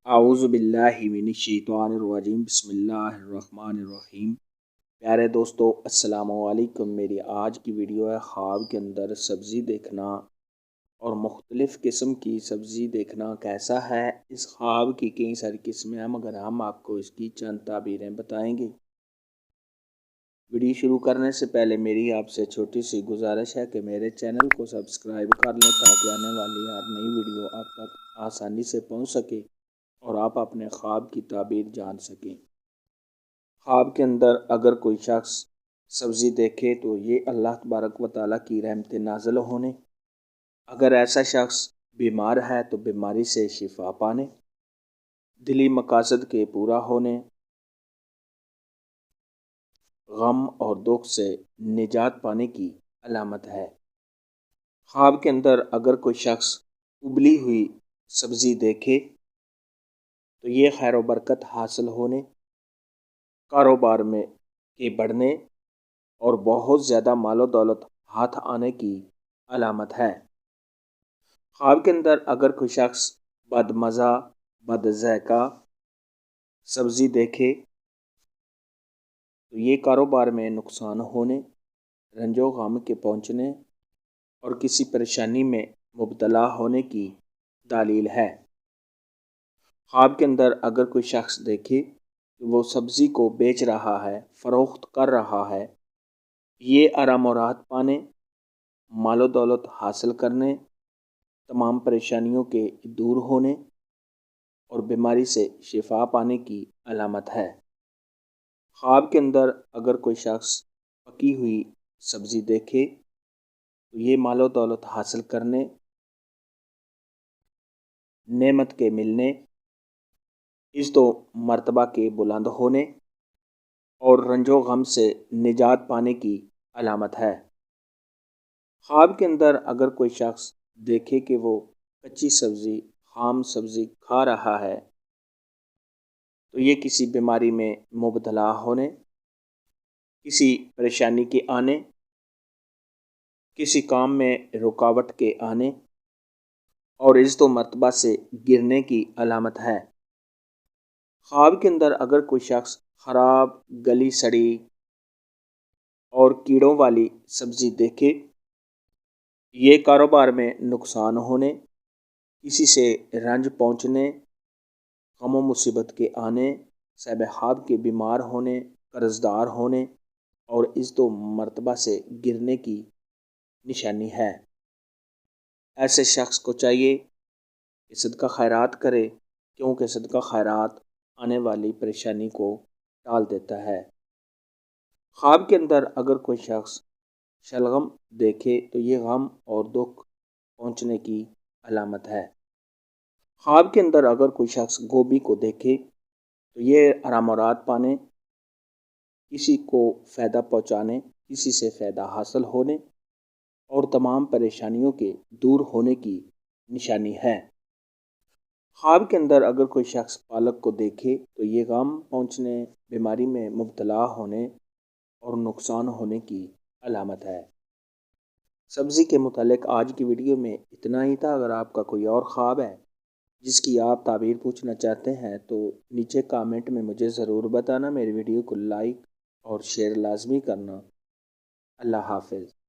اعوذ باللہ من الشیطان الرجیم بسم اللہ الرحمن الرحیم۔ پیارے دوستو السلام علیکم۔ میری آج کی ویڈیو ہے خواب کے اندر سبزی دیکھنا اور مختلف قسم کی سبزی دیکھنا کیسا ہے۔ اس خواب کی کئی ساری قسمیں ہیں مگر ہم آپ کو اس کی چند تعبیریں بتائیں گے۔ ویڈیو شروع کرنے سے پہلے میری آپ سے چھوٹی سی گزارش ہے کہ میرے چینل کو سبسکرائب کر لیں تاکہ آنے والی ہر نئی ویڈیو آپ تک آسانی سے پہنچ سکے اور آپ اپنے خواب کی تعبیر جان سکیں۔ خواب کے اندر اگر کوئی شخص سبزی دیکھے تو یہ اللہ تبارک و تعالیٰ کی رحمت نازل ہونے، اگر ایسا شخص بیمار ہے تو بیماری سے شفا پانے، دلی مقاصد کے پورا ہونے، غم اور دکھ سے نجات پانے کی علامت ہے۔ خواب کے اندر اگر کوئی شخص ابلی ہوئی سبزی دیکھے تو یہ خیر و برکت حاصل ہونے، کاروبار میں کے بڑھنے اور بہت زیادہ مال و دولت ہاتھ آنے کی علامت ہے۔ خواب کے اندر اگر کوئی شخص بد مزہ بد ذائقہ سبزی دیکھے تو یہ کاروبار میں نقصان ہونے، رنج و غم کے پہنچنے اور کسی پریشانی میں مبتلا ہونے کی دلیل ہے۔ خواب کے اندر اگر کوئی شخص دیکھے کہ وہ سبزی کو بیچ رہا ہے، فروخت کر رہا ہے، یہ آرام و راحت پانے، مال و دولت حاصل کرنے، تمام پریشانیوں کے دور ہونے اور بیماری سے شفا پانے کی علامت ہے۔ خواب کے اندر اگر کوئی شخص پکی ہوئی سبزی دیکھے تو یہ مال و دولت حاصل کرنے، نعمت کے ملنے، عزت و مرتبہ کے بلند ہونے اور رنج و غم سے نجات پانے کی علامت ہے۔ خواب کے اندر اگر کوئی شخص دیکھے کہ وہ کچی سبزی خام سبزی کھا رہا ہے تو یہ کسی بیماری میں مبتلا ہونے، کسی پریشانی کے آنے، کسی کام میں رکاوٹ کے آنے اور عزت و مرتبہ سے گرنے کی علامت ہے۔ خواب کے اندر اگر کوئی شخص خراب گلی سڑی اور کیڑوں والی سبزی دیکھے، یہ کاروبار میں نقصان ہونے، کسی سے رنج پہنچنے، غم و مصیبت کے آنے، صاحب خواب کے بیمار ہونے، قرض دار ہونے اور عزت و مرتبہ سے گرنے کی نشانی ہے۔ ایسے شخص کو چاہیے کہ صدقہ خیرات کرے کیونکہ صدقہ خیرات آنے والی پریشانی کو ٹال دیتا ہے۔ خواب کے اندر اگر کوئی شخص شلغم دیکھے تو یہ غم اور دکھ پہنچنے کی علامت ہے۔ خواب کے اندر اگر کوئی شخص گوبھی کو دیکھے تو یہ آرام و راحت پانے، کسی کو فائدہ پہنچانے، کسی سے فائدہ حاصل ہونے اور تمام پریشانیوں کے دور ہونے کی نشانی ہے۔ خواب کے اندر اگر کوئی شخص پالک کو دیکھے تو یہ غم پہنچنے، بیماری میں مبتلا ہونے اور نقصان ہونے کی علامت ہے۔ سبزی کے متعلق آج کی ویڈیو میں اتنا ہی تھا۔ اگر آپ کا کوئی اور خواب ہے جس کی آپ تعبیر پوچھنا چاہتے ہیں تو نیچے کامنٹ میں مجھے ضرور بتانا۔ میری ویڈیو کو لائک اور شیئر لازمی کرنا۔ اللہ حافظ۔